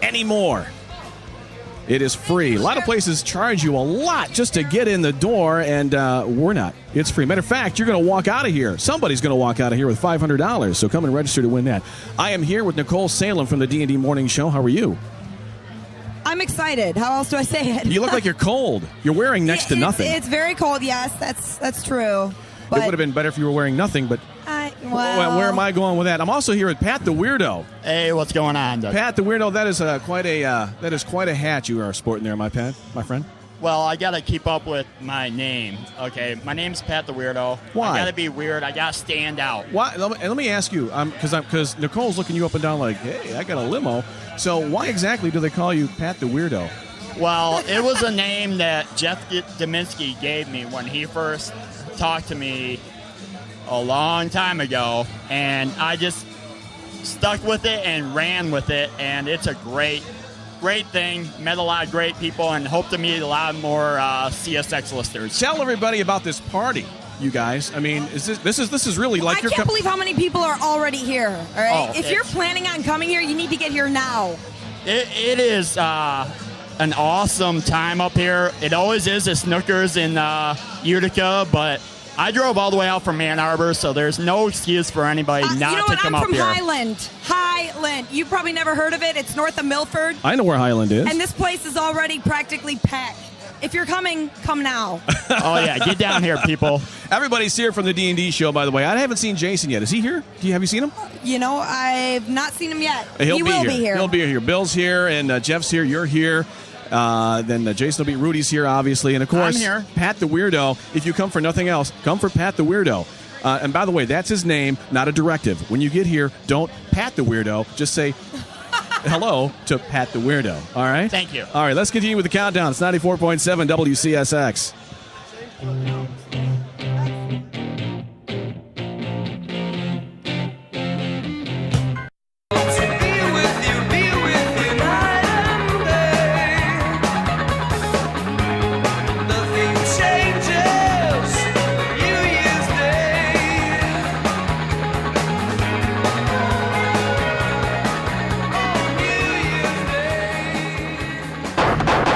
anymore. It is free. A lot of places charge you a lot just to get in the door, and we're not. It's free. Matter of fact, you're going to walk out of here. Somebody's going to walk out of here with $500, so come and register to win that. I am here with Nicole Salem from the D&D Morning Show. How are you? I'm excited. How else do I say it? You look like you're cold. You're wearing next to nothing. It's very cold, yes. That's true. But it would have been better if you were wearing nothing, but where am I going with that? I'm also here with Pat the Weirdo. Hey, what's going on, Doug? Pat the Weirdo, that is quite a hat you are sporting there, my friend. Well, I got to keep up with my name. Okay, my name's Pat the Weirdo. Why? I got to be weird. I got to stand out. Why? And let me ask you, because Nicole's looking you up and down like, hey, I got a limo. So why exactly do they call you Pat the Weirdo? Well, it was a name that Jeff Deminski gave me when he first talked to me a long time ago, and I just stuck with it and ran with it, and it's a great thing. Met a lot of great people and hope to meet a lot more CSX listeners. Tell everybody about this party, you guys. I mean, this is really like I can't believe how many people are already here. All right, if you're planning on coming here, you need to get here now. It is an awesome time up here. It always is at Snookers in Utica, but I drove all the way out from Ann Arbor, so there's no excuse for anybody not to come up here. I'm from Highland. You probably never heard of it. It's north of Milford. I know where Highland is. And this place is already practically packed. If you're coming, come now. Oh, yeah. Get down here, people. Everybody's here from the D&D show, by the way. I haven't seen Jason yet. Is he here? Have you seen him? I've not seen him yet. He will be here. He'll be here. Bill's here, and Jeff's here. You're here. Then Jason will be. Rudy's here, obviously. And, of course, I'm here. Pat the Weirdo. If you come for nothing else, come for Pat the Weirdo. And, by the way, that's his name, not a directive. When you get here, don't Pat the Weirdo. Just say hello to Pat the Weirdo. All right? Thank you. All right, let's continue with the countdown. It's 94.7 WCSX.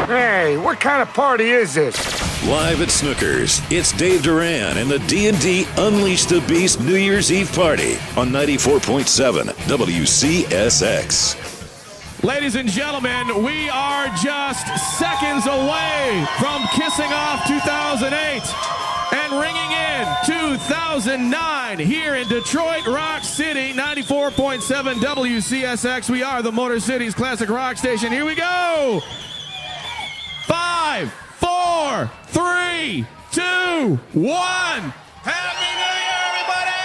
Hey, what kind of party is this? Live at Snookers, it's Dave Doran and the D&D Unleash the Beast New Year's Eve Party on 94.7 WCSX. Ladies and gentlemen, we are just seconds away from kissing off 2008 and ringing in 2009 here in Detroit Rock City, 94.7 WCSX. We are the Motor City's classic rock station. Here we go. 5, 4, 3, 2, 1. Happy New Year, everybody!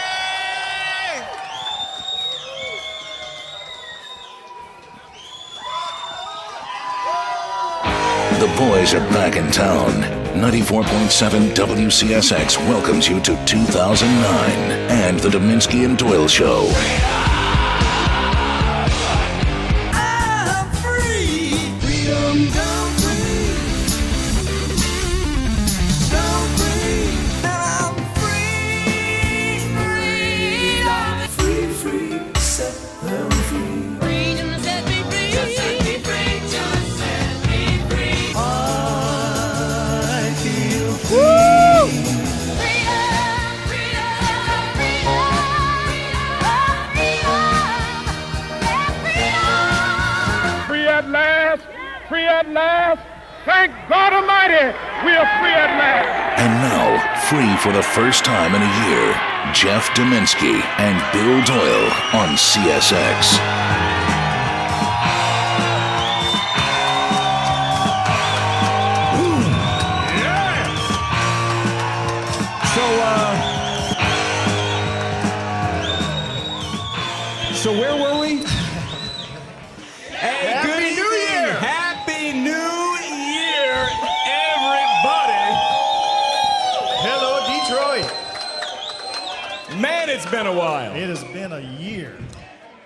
The boys are back in town. 94.7 WCSX welcomes you to 2009 and the Deminski and Doyle Show. Free at last. Thank God Almighty, we are free at last. And now, free for the first time in a year, Jeff Deminski and Bill Doyle on CSX. So where were we? Hey, Happy New Year! Happy New Year, everybody! Hello, Detroit. Man, it's been a while. It has been a year.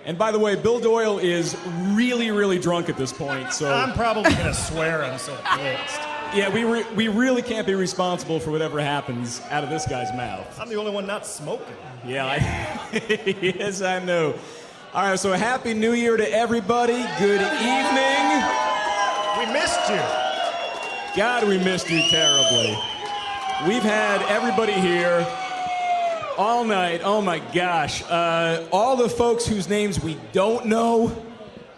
And by the way, Bill Doyle is really, really drunk at this point, so... I'm probably going to swear I'm so pissed. Yeah, we really can't be responsible for whatever happens out of this guy's mouth. I'm the only one not smoking. Yeah, yes, I know. All right, so Happy New Year to everybody. Good evening. missed you. God, we missed you terribly. We've had everybody here all night. Oh, my gosh. All the folks whose names we don't know,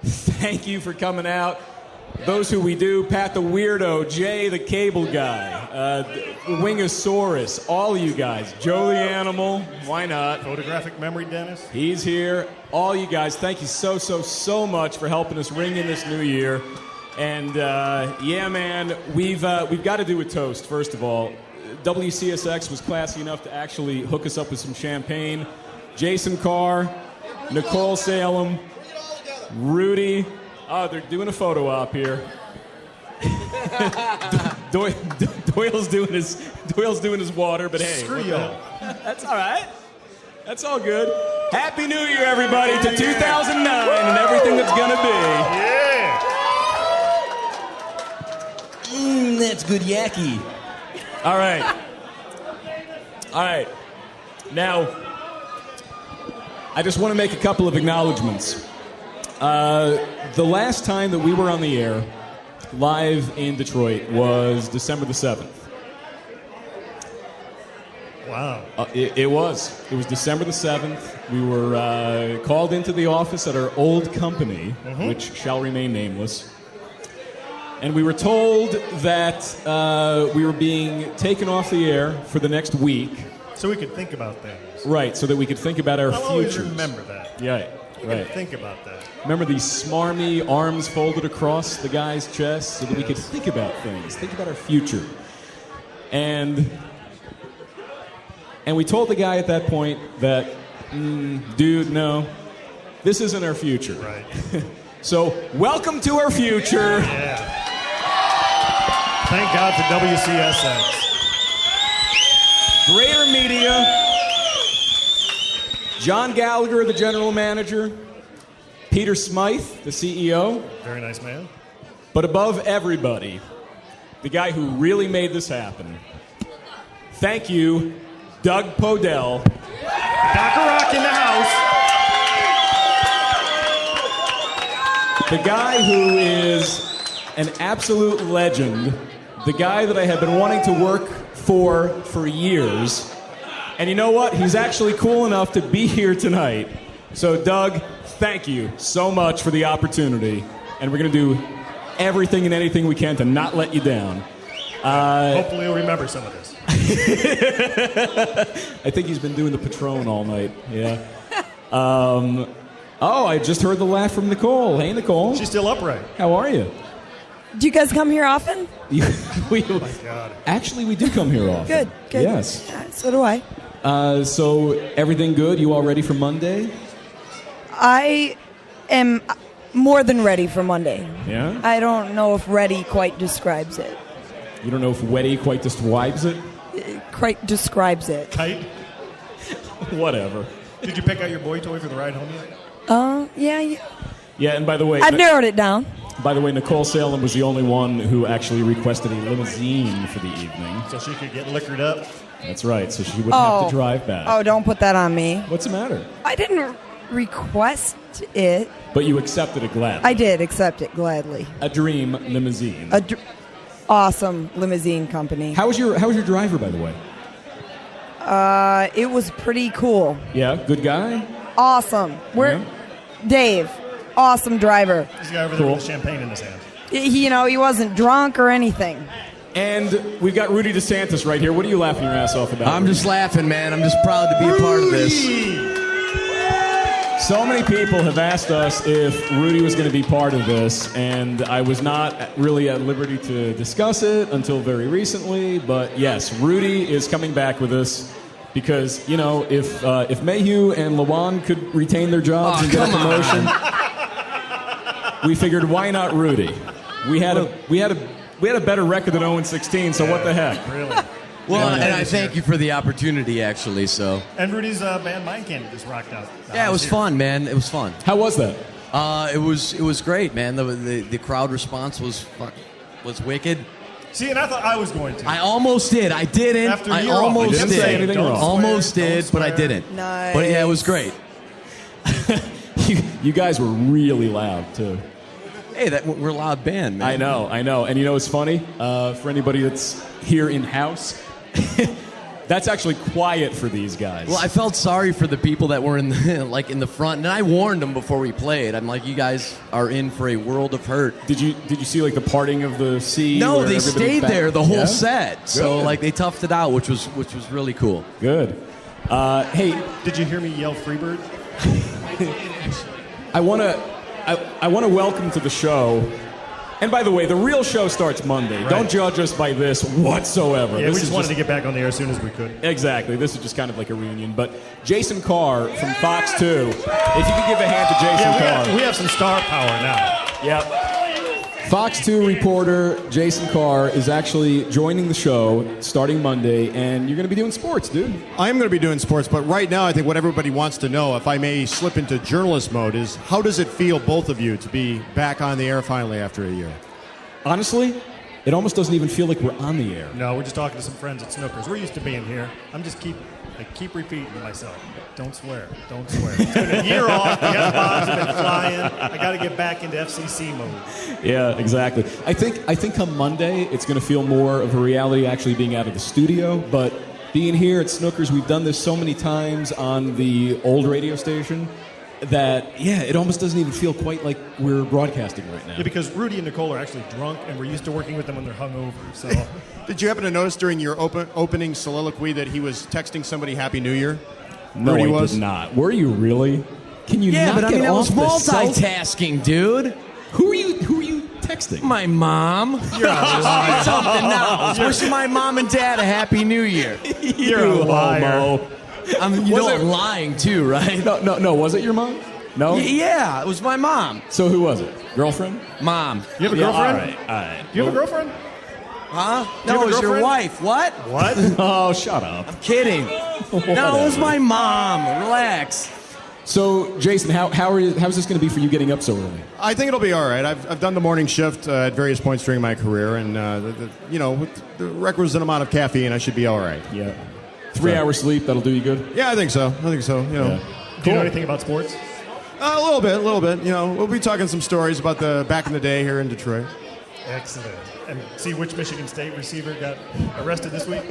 thank you for coming out. Those who we do, Pat the Weirdo, Jay the Cable Guy, Wingosaurus, all of you guys, Joe the Animal, why not? Photographic memory, Dennis. He's here. All you guys, thank you so much for helping us ring in this new year. And yeah, man, we've got to do a toast, first of all. WCSX was classy enough to actually hook us up with some champagne. Jason Carr, Nicole Salem, Rudy. Oh, they're doing a photo op here. Doyle's doing his water, but hey, Screw y'all. That's all right. That's all good. Happy New Year, everybody, to 2009 and everything that's gonna be. Yeah. That's good yakky. All right. Now, I just want to make a couple of acknowledgments. The last time that we were on the air live in Detroit was December the 7th. Wow. It was December the 7th. We were called into the office at our old company, which shall remain nameless. And we were told that we were being taken off the air for the next week. So we could think about things. Right, so that we could think about our I'll always futures. remember that. Yeah, You right. could think about that. Remember these smarmy arms folded across the guy's chest so that we could think about things, think about our future. And we told the guy at that point that, dude, no, this isn't our future. Right. So, welcome to our future. Yeah. Thank God for WCSX. Greater Media, John Gallagher, the general manager, Peter Smythe, the CEO, Very nice man. but above everybody, the guy who really made this happen. Thank you, Doug Podell. Dr. Rock in the house. The guy who is an absolute legend, the guy that I have been wanting to work for years. And you know what? He's actually cool enough to be here tonight. So, Doug, thank you so much for the opportunity. And we're going to do everything and anything we can to not let you down. Hopefully you'll remember some of this. I think he's been doing the Patron all night. Yeah. I just heard the laugh from Nicole. Hey, Nicole. She's still upright. How are you? Do you guys come here often? Oh, my God. Actually, we do come here often. Good. Yes. Yeah, so do I. So everything good? You all ready for Monday? I am more than ready for Monday. Yeah? I don't know if ready quite describes it. You don't know if Weddy quite describes it? Quite describes it. Kite. Whatever. Did you pick out your boy toy for the ride home yet? Yeah. Yeah, and by the way... I've narrowed it down. By the way, Nicole Salem was the only one who actually requested a limousine for the evening. So she could get liquored up. That's right, so she wouldn't have to drive back. Oh, don't put that on me. What's the matter? I didn't request it. But you accepted it gladly. I did accept it gladly. A dream limousine. Awesome limousine company. How was your driver, by the way? It was pretty cool. Yeah, good guy? Awesome. Dave, awesome driver. He's the guy over there with champagne in his hand. He wasn't drunk or anything. And we've got Rudy DeSantis right here. What are you laughing your ass off about? I'm just laughing, man. I'm just proud to be a part of this. So many people have asked us if Rudy was going to be part of this, and I was not really at liberty to discuss it until very recently. But yes, Rudy is coming back with us because, if Mayhew and Lawan could retain their jobs and get a promotion, we figured, why not Rudy? We had a better record than 0-16, so what the heck? Really? Well, and I thank you for the opportunity, actually. So. And Rudy's band Mind Candy just rocked out. Yeah, it was fun, man. It was fun. How was that? It was great, man. The crowd response was wicked. See, and I thought I was going to. I almost did. I didn't. After I you're off, almost didn't did. say anything wrong. Almost Don't did, but I swear. didn't. Nice. But yeah, it was great. You guys were really loud, too. Hey, we're a loud band, man. I know. And you know what's funny? For anybody that's here in-house, that's actually quiet for these guys. Well, I felt sorry for the people that were in the front, and I warned them before we played. I'm like, you guys are in for a world of hurt. Did you see like the parting of the sea? No, they stayed there the whole set. Good. So like they toughed it out, which was really cool. Good. Hey, Did you hear me yell Freebird? I want to welcome to the show. And by the way, the real show starts Monday. Right. Don't judge us by this whatsoever. Yeah, This we is just wanted to get back on the air as soon as we could. Exactly. This is just kind of like a reunion. But Jason Carr from Fox 2, if you could give a hand to Jason Carr. We have some star power now. Yep. Fox 2 reporter Jason Carr is actually joining the show starting Monday, and you're going to be doing sports, dude. I am going to be doing sports, but right now I think what everybody wants to know, if I may slip into journalist mode, is how does it feel, both of you, to be back on the air finally after a year? Honestly, it almost doesn't even feel like we're on the air. No, we're just talking to some friends at Snookers. We're used to being here. I keep repeating to myself, don't swear, don't swear. It's been a year off. The F-bombs have been flying. I got to get back into FCC mode. Yeah, exactly. I think come Monday, it's going to feel more of a reality actually being out of the studio. But being here at Snookers, we've done this so many times on the old radio station that, yeah, it almost doesn't even feel quite like we're broadcasting right now. Yeah, because Rudy and Nicole are actually drunk, and we're used to working with them when they're hungover. So, Did you happen to notice during your opening soliloquy that he was texting somebody Happy New Year? No, Rudy I was? did not. Were you really? Can you not but I get mean, that off was the cell? multitasking, dude. Who are you texting? My mom. You're something now. Wishing my mom and dad a happy New Year. you're a liar. homo. You know I'm lying too, right? No. Was it your mom? No. Yeah, it was my mom. So who was it? Girlfriend? Mom. You have a girlfriend? All right. Do you have a girlfriend? Huh? You No, have it a was your girlfriend? wife. What? What? Oh, shut up. Kidding. No, it was my mom. Relax. So, Jason, how's this going to be for you getting up so early? I think it'll be all right. I've done the morning shift at various points during my career, and with the requisite amount of caffeine, I should be all right. Yeah. 3 hours sleep, that'll do you good? Yeah, I think so. You know. Yeah. Do you know anything about sports? A little bit. You know, we'll be talking some stories about the back in the day here in Detroit. Excellent. And see which Michigan State receiver got arrested this week?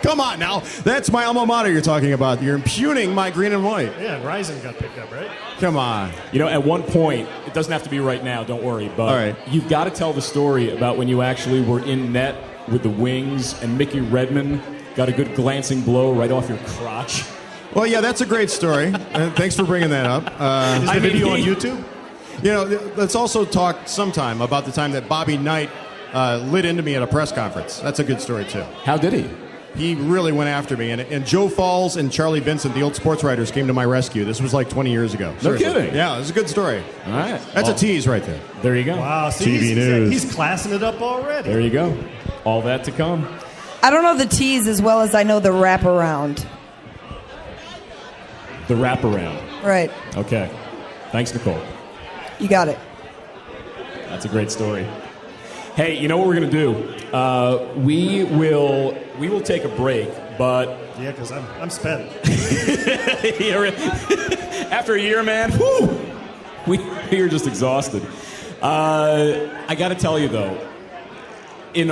Come on now. That's my alma mater you're talking about. You're impugning my green and white. Yeah, and Risen got picked up, right? Come on. You know, at one point, it doesn't have to be right now, don't worry, but All right. You've got to tell the story about when you actually were in net with the Wings and Mickey Redmond got a good glancing blow right off your crotch. Well, yeah, that's a great story. Thanks for bringing that up. Is the video on YouTube? You know, let's also talk sometime about the time that Bobby Knight lit into me at a press conference. That's a good story, too. How did he? He really went after me. And Joe Falls and Charlie Vincent, the old sports writers, came to my rescue. This was like 20 years ago. No kidding. Yeah, it was a good story. All right. That's a tease right there. There you go. Wow, see, TV news. He's classing it up already. There you go. All that to come. I don't know the tease as well as I know the wraparound. The wraparound. Right. Okay. Thanks, Nicole. You got it. That's a great story. Hey, you know what we're going to do? We will take a break, but... Yeah, because I'm spent. After a year, man, whew, we are just exhausted. I got to tell you, though, in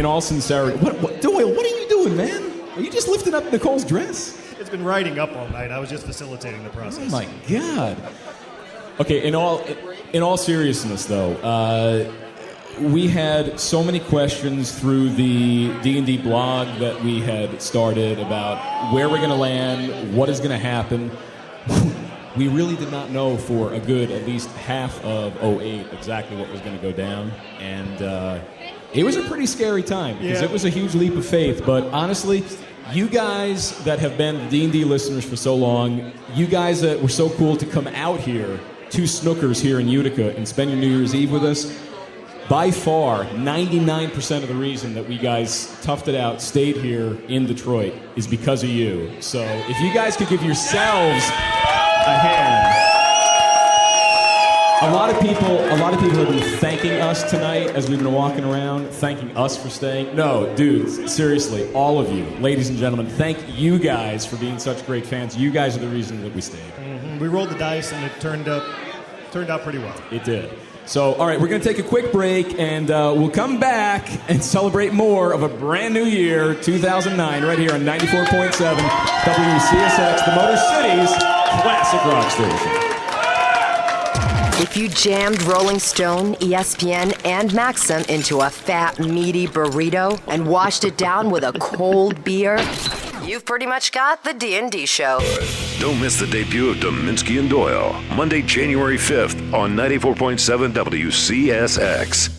all sincerity, Doyle, what are you doing, man? Are you just lifting up Nicole's dress? It's been riding up all night. I was just facilitating the process. Oh, my God. Okay, in all seriousness, though, we had so many questions through the D&D blog that we had started about where we're going to land, what is going to happen. We really did not know for a good at least half of 2008 exactly what was going to go down. And it was a pretty scary time because it was a huge leap of faith. But honestly, you guys that have been D&D listeners for so long, you guys that were so cool to come out here to Snookers here in Utica and spend your New Year's Eve with us, by far, 99% of the reason that we guys toughed it out, stayed here in Detroit, is because of you. So if you guys could give yourselves a hand. A lot of people have been thanking us tonight as we've been walking around, thanking us for staying. No, dudes, seriously, all of you, ladies and gentlemen, thank you guys for being such great fans. You guys are the reason that we stayed. Mm-hmm. We rolled the dice, and it turned out pretty well. It did. So, all right, we're going to take a quick break, and we'll come back and celebrate more of a brand new year, 2009, right here on 94.7 WCSX, the Motor City's classic rock station. If you jammed Rolling Stone, ESPN, and Maxim into a fat, meaty burrito and washed it down with a cold beer, you've pretty much got the D&D show. Don't miss the debut of Deminski and Doyle, Monday, January 5th on 94.7 WCSX.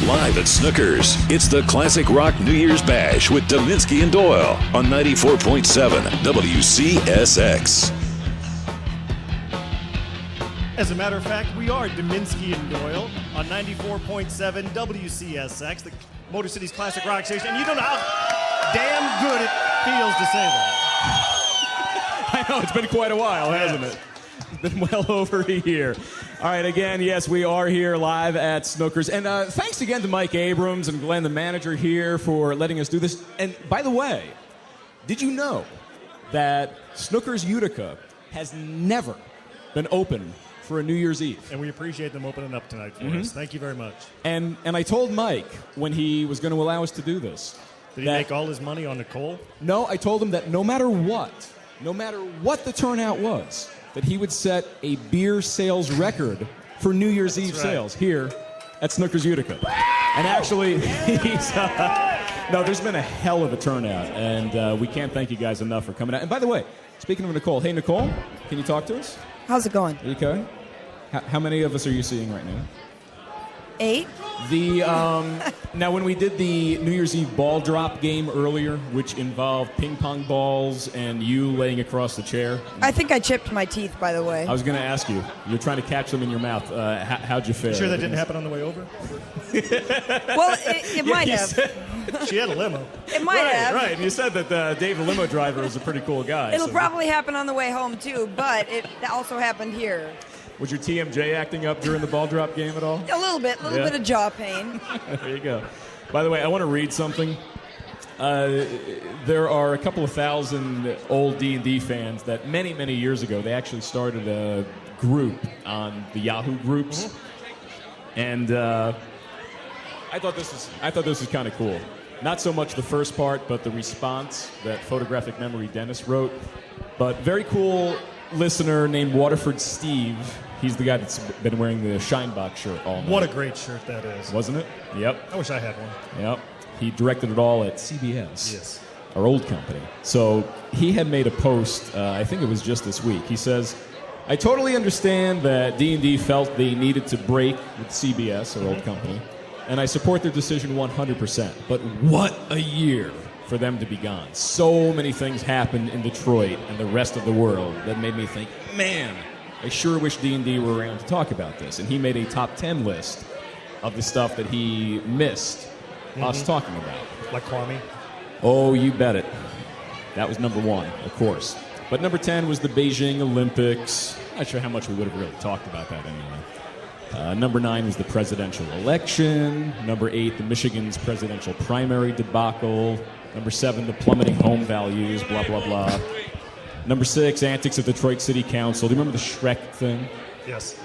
Live at Snookers, it's the Classic Rock New Year's Bash with Deminski and Doyle on 94.7 WCSX. As a matter of fact, we are Deminski and Doyle on 94.7 WCSX, the Motor City's classic rock station. And you don't know how damn good it feels to say that. I know, it's been quite a while, hasn't it? It's been well over a year. All right, again, yes, we are here live at Snookers. And thanks again to Mike Abrams and Glenn, the manager here, for letting us do this. And by the way, did you know that Snookers Utica has never been open for a New Year's Eve? And we appreciate them opening up tonight for us. Thank you very much. And I told Mike when he was going to allow us to do this. Did he make all his money on Nicole? No, I told him that no matter what the turnout was, that he would set a beer sales record for New Year's Eve sales here at Snookers Utica. And actually, there's been a hell of a turnout, and we can't thank you guys enough for coming out. And by the way, speaking of Nicole, hey, Nicole, can you talk to us? How's it going? Are you okay? How many of us are you seeing right now? 8. Now, when we did the New Year's Eve ball drop game earlier, which involved ping pong balls and you laying across the chair. I think I chipped my teeth, by the way. I was going to ask you. You're trying to catch them in your mouth. How'd you fare? You sure that didn't happen on the way over? Well, it might have. She had a limo. It might have. Right, and you said that Dave, the limo driver, is a pretty cool guy. It'll probably happen on the way home, too, but it also happened here. Was your TMJ acting up during the ball drop game at all? A little bit of jaw pain. There you go. By the way, I want to read something. There are a couple of thousand old D&D fans that many, many years ago, they actually started a group on the Yahoo groups. And I thought this was kind of cool. Not so much the first part, but the response that Photographic Memory Dennis wrote. But very cool listener named Waterford Steve. He's the guy that's been wearing the Shinebox shirt all night. What a great shirt that is. Wasn't it? Yep. I wish I had one. Yep. He directed it all at CBS. Yes. Our old company. So he had made a post, I think it was just this week. He says, I totally understand that D&D felt they needed to break with CBS, our old company, and I support their decision 100%. But what a year for them to be gone. So many things happened in Detroit and the rest of the world that made me think, man, I sure wish D&D were around to talk about this. And he made a top 10 list of the stuff that he missed us talking about. Like Kwame? Oh, you bet it. That was number 1, of course. But number 10 was the Beijing Olympics. Not sure how much we would have really talked about that anyway. Number 9 was the presidential election. Number 8, the Michigan's presidential primary debacle. Number 7, the plummeting home values, blah, blah, blah. Number 6, antics of Detroit City Council. Do you remember the Shrek thing? Yes.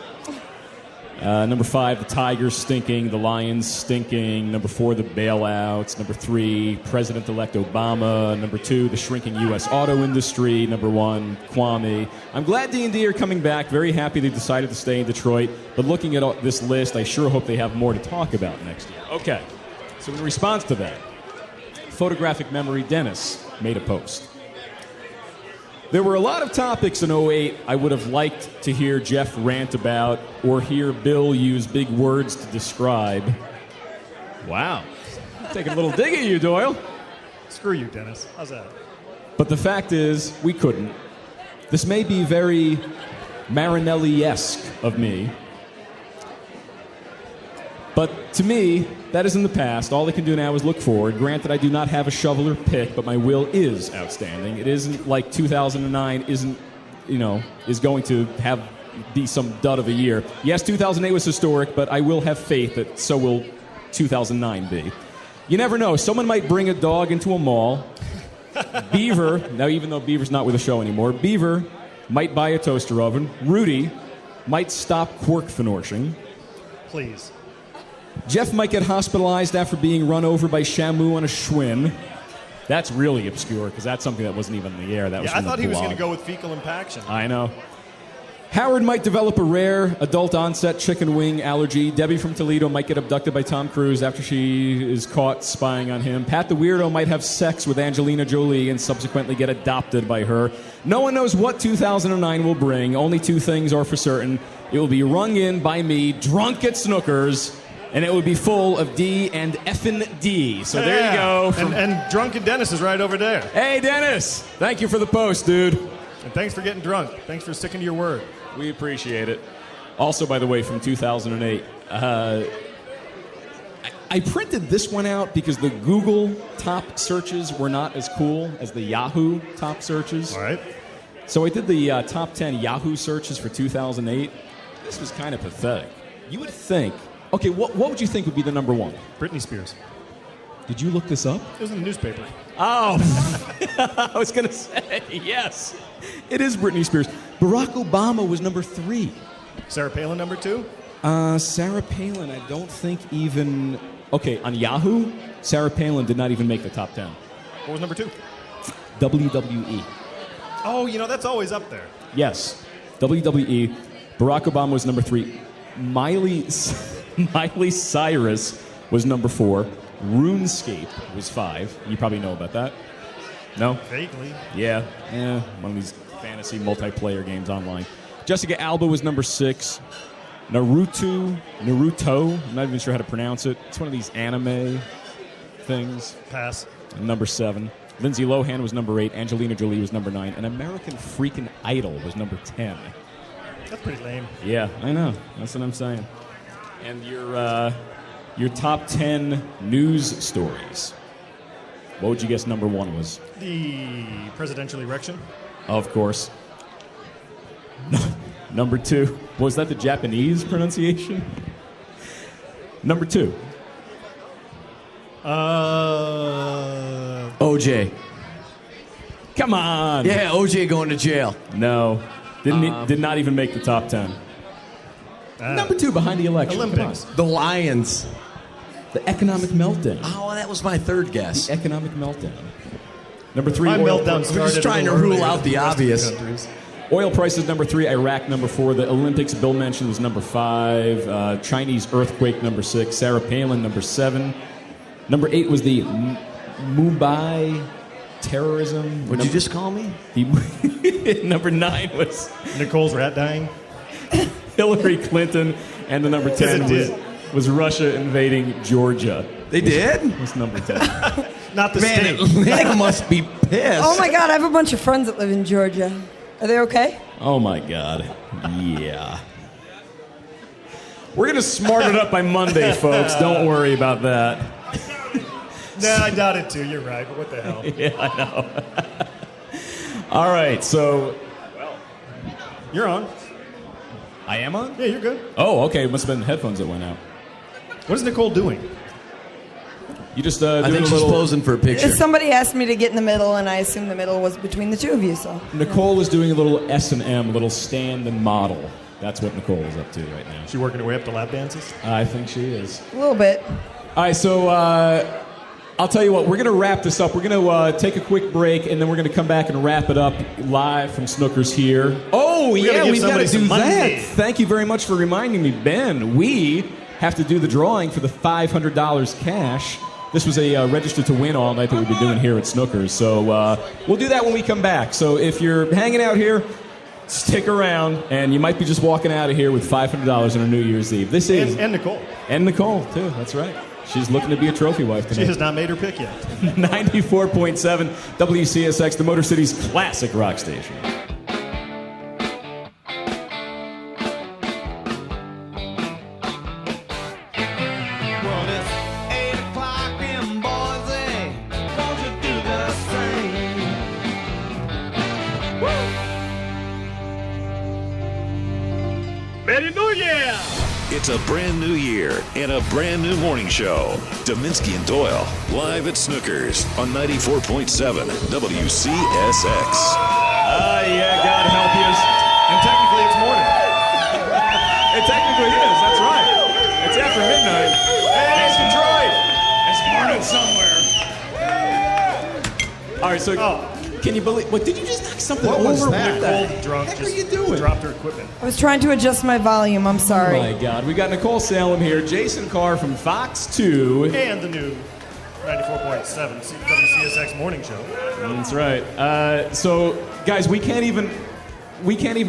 Number 5, the Tigers stinking, the Lions stinking. Number 4, the bailouts. Number 3, President-elect Obama. Number 2, the shrinking U.S. auto industry. Number 1, Kwame. I'm glad D&D are coming back. Very happy they decided to stay in Detroit. But looking at this list, I sure hope they have more to talk about next year. Okay, so in response to that, Photographic Memory Dennis made a post. There were a lot of topics in 08 I would have liked to hear Jeff rant about or hear Bill use big words to describe. Wow. Taking a little dig at you, Doyle. Screw you, Dennis. How's that? But the fact is, we couldn't. This may be very Marinelli-esque of me. But to me, that is in the past. All I can do now is look forward. Granted, I do not have a shovel or pick, but my will is outstanding. It isn't like 2009 is going to be some dud of a year. Yes, 2008 was historic, but I will have faith that so will 2009 be. You never know. Someone might bring a dog into a mall. Beaver, now even though Beaver's not with the show anymore, Beaver might buy a toaster oven. Rudy might stop quark fenorshing. Please. Jeff might get hospitalized after being run over by Shamu on a Schwinn. That's really obscure because that's something that wasn't even in the air. That was I from the thought he was going to blog. go with fecal impaction. I know. Howard might develop a rare adult onset chicken wing allergy. Debbie from Toledo might get abducted by Tom Cruise after she is caught spying on him. Pat the Weirdo might have sex with Angelina Jolie and subsequently get adopted by her. No one knows what 2009 will bring. Only two things are for certain. It will be rung in by me, drunk at Snookers, and it will be full of D and effin' D. So there you go. And drunken Dennis is right over there. Hey, Dennis. Thank you for the post, dude. And thanks for getting drunk. Thanks for sticking to your word. We appreciate it. Also, by the way, from 2008, I printed this one out because the Google top searches were not as cool as the Yahoo top searches. All right. So I did the top 10 Yahoo searches for 2008. This was kind of pathetic. You would think, okay, what would you think would be the number one? Britney Spears. Did you look this up? It was in the newspaper. Oh, I was going to say, yes. It is Britney Spears. Barack Obama was number 3. Sarah Palin, number 2? Sarah Palin, I don't think even... Okay, on Yahoo, Sarah Palin did not even make the top 10. What was number 2? WWE. Oh, that's always up there. Yes, WWE. Barack Obama was number 3. Miley Cyrus was number 4. RuneScape was 5. You probably know about that. No? Vaguely. Yeah, one of these fantasy multiplayer games online. Jessica Alba was number 6. Naruto, I'm not even sure how to pronounce it. It's one of these anime things. Pass. Number 7. Lindsay Lohan was number 8. Angelina Jolie was number 9. And American Freaking Idol was number 10. That's pretty lame. Yeah, I know. That's what I'm saying. And your top 10 news stories. What would you guess number 1 was? The presidential election. Of course. Number 2. Was that the Japanese pronunciation? Number 2. OJ. Come on. Yeah, OJ going to jail. No. Did not even make the top 10. Number 2 behind the election. Olympics. The Lions. The economic meltdown. Oh, that was my third guess. The economic meltdown. Number 3. My meltdown We're started just trying to a little rule earlier out than the rest of obvious. countries. Oil prices number 3. Iraq number 4. The Olympics Bill mentioned was number 5. Chinese earthquake number 6. Sarah Palin number 7. Number 8 was the Mumbai terrorism. What'd you just call me? Number 9 was Nicole's rat dying. Hillary Clinton, and the number 10 it was Russia invading Georgia. They did? Was number 10. Not the Man, state. Atlanta must be pissed. Oh my God, I have a bunch of friends that live in Georgia. Are they okay? Oh my God. Yeah. We're going to smart it up by Monday, folks. Don't worry about that. Nah, I doubt it too. You're right, but what the hell? Yeah, I know. All right, so You're on. I am on? Yeah, you're good. Oh, okay. It must have been the headphones that went out. What is Nicole doing? You just I doing think a she's little... posing for a picture. Somebody asked me to get in the middle, and I assumed the middle was between the two of you. So Nicole is doing a little S&M, a little stand and model. That's what Nicole is up to right now. She working her way up to lap dances? I think she is. a little bit. All right, so I'll tell you what. We're going to wrap this up. We're going to take a quick break, and then we're going to come back and wrap it up live from Snookers here. Oh, We gotta yeah, give we've got somebody to do some money. that. Thank you very much for reminding me, Ben. We have to do the drawing for the $500 cash. This was a registered to win all night that we've been doing here at Snookers. So we'll do that when we come back. So if you're hanging out here, stick around, and you might be just walking out of here with $500 on a New Year's Eve. This is... And Nicole. And Nicole, too. That's right. She's looking to be a trophy wife tonight. She has not made her pick yet. 94.7 WCSX, the Motor City's classic rock station. Ready New Year! It's a brand new year and a brand new morning show. Deminski and Doyle, live at Snookers on 94.7 WCSX. Yeah, God help you. And technically, it's morning. It technically is, that's right. It's after midnight. Hey, it's Detroit. It's morning somewhere. All right, so can you believe, what, did you just knock something What over? was that? Nicole drunk What the heck just are you doing? dropped her equipment. I was trying to adjust my volume. I'm sorry. Oh my God, we got Nicole Salem here, Jason Carr from Fox 2. And the new 94.7 WCSX morning show. That's right. So, guys, we can't even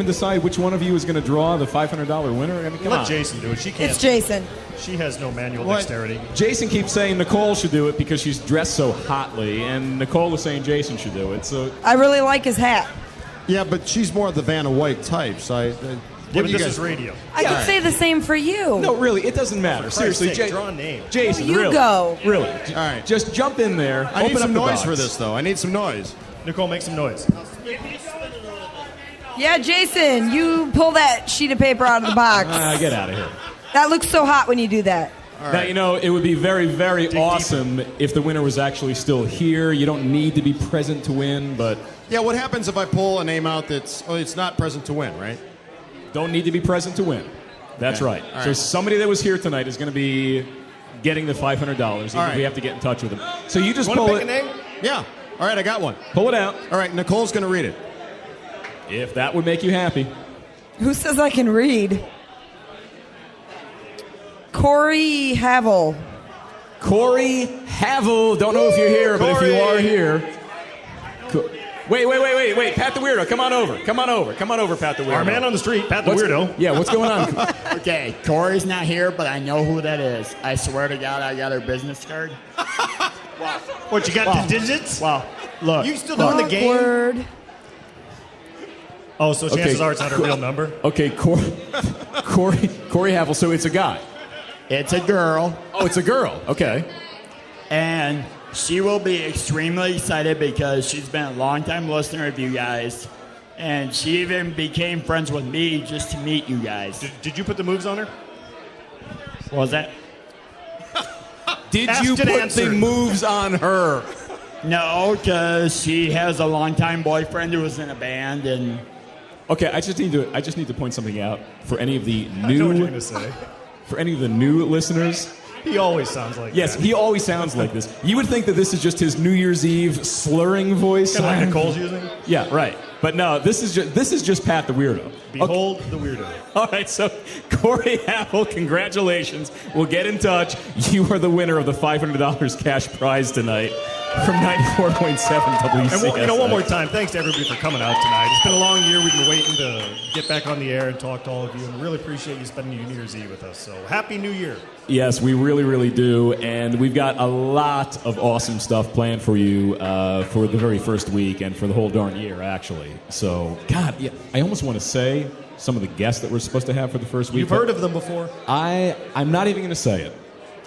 decide which one of you is going to draw the $500 winner. I mean, come Let on. Jason do it. She can't. It's Jason. She has no manual What? dexterity. Jason keeps saying Nicole should do it because she's dressed so hotly, and Nicole is saying Jason should do it. So, I really like his hat. Yeah, but she's more the Vanna White type. So Yeah, but this is radio. I could say the same for you. no, really, it doesn't matter. For Christ's Seriously, sake, draw a name. Jason, No, you really, go. really. All right. Just jump in there. I need open some up the noise box. for this, though. I need some noise. Nicole, make some noise. Yeah, Jason, you pull that sheet of paper out of the box. Get out of here. That looks so hot when you do that. Now, you know, it would be very, very Dig awesome if the winner was actually still here. You don't need to be present to win, but Yeah, what happens if I pull a name out that's it's not present to win, right? don't need to be present to win. That's Okay. right. All So right. somebody that was here tonight is going to be getting the $500, even All if we right. have to get in touch with them. So you just Want to pull pick it. a name? Yeah. All right, I got one. Pull it out. All right, Nicole's going to read it. If that would make you happy. Who says I can read? Corey Havel. Corey Havel. Don't know if you're here, but if you are here. Wait. Pat the Weirdo. Come on over, Pat the Weirdo. Our man on the street, Pat the Weirdo. Yeah, what's going on? Okay, Corey's not here, but I know who that is. I swear to God, I got her business card. What, you got the digits? Wow, look. You still doing the game? Awkward. Oh, so chances Okay. are it's not a real number? Okay, Corey Havel. So it's a guy. It's a girl, Oh, it's a girl. Okay. and she will be extremely excited because she's been a longtime listener of you guys, and she even became friends with me just to meet you guys. Did you put the moves on her? What was that? Did Asked you and put answered. the moves on her? No, because she has a longtime boyfriend who was in a band, and Okay, I just need to point something out for any of the I know what you're new going to say. for any of the new listeners. He always sounds like Yes, that. he always sounds like this. You would think that this is just his New Year's Eve slurring voice. Kind of like Nicole's using. Yeah, right. But no, this is just Pat the Weirdo. Behold the weirdo. All right, so Corey Apple, congratulations. We'll get in touch. You are the winner of the $500 cash prize tonight from 94.7 WCSX. And one more time, thanks to everybody for coming out tonight. It's been a long year. We've been waiting to get back on the air and talk to all of you, and we really appreciate you spending your New Year's Eve with us. So Happy New Year. Yes, we really, really do. And we've got a lot of awesome stuff planned for you for the very first week and for the whole darn year, actually. So, God, yeah, I almost want to say some of the guests that we're supposed to have for the first week. You've heard of them before. I'm not even going to say it.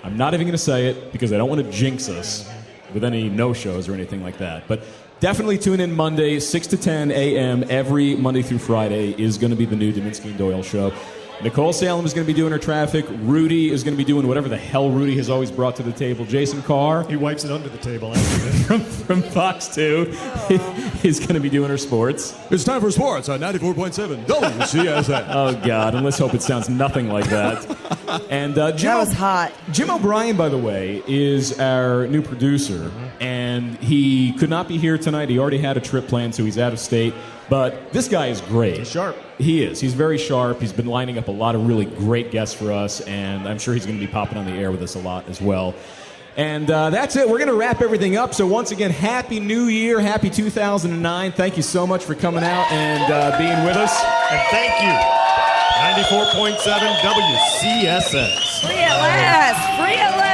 I'm not even going to say it because I don't want to jinx us with any no-shows or anything like that. But definitely tune in Monday, 6 to 10 a.m. every Monday through Friday is going to be the new Deminski and Doyle show. Nicole Salem is going to be doing her traffic. Rudy is going to be doing whatever the hell Rudy has always brought to the table. Jason Carr He wipes it under the table after this. from Fox 2 is going to be doing her sports. It's time for sports on 94.7 WCSX. Oh, God, and let's hope it sounds nothing like that. And Jim, That was hot. Jim O'Brien, by the way, is our new producer, and he could not be here tonight. He already had a trip planned, so he's out of state. But this guy is great. He's sharp. He is. He's very sharp. He's been lining up a lot of really great guests for us, and I'm sure he's going to be popping on the air with us a lot as well. And that's it. We're going to wrap everything up. So once again, Happy New Year. Happy 2009. Thank you so much for coming out and being with us. And thank you. 94.7 WCSX. Free at last. Free at last.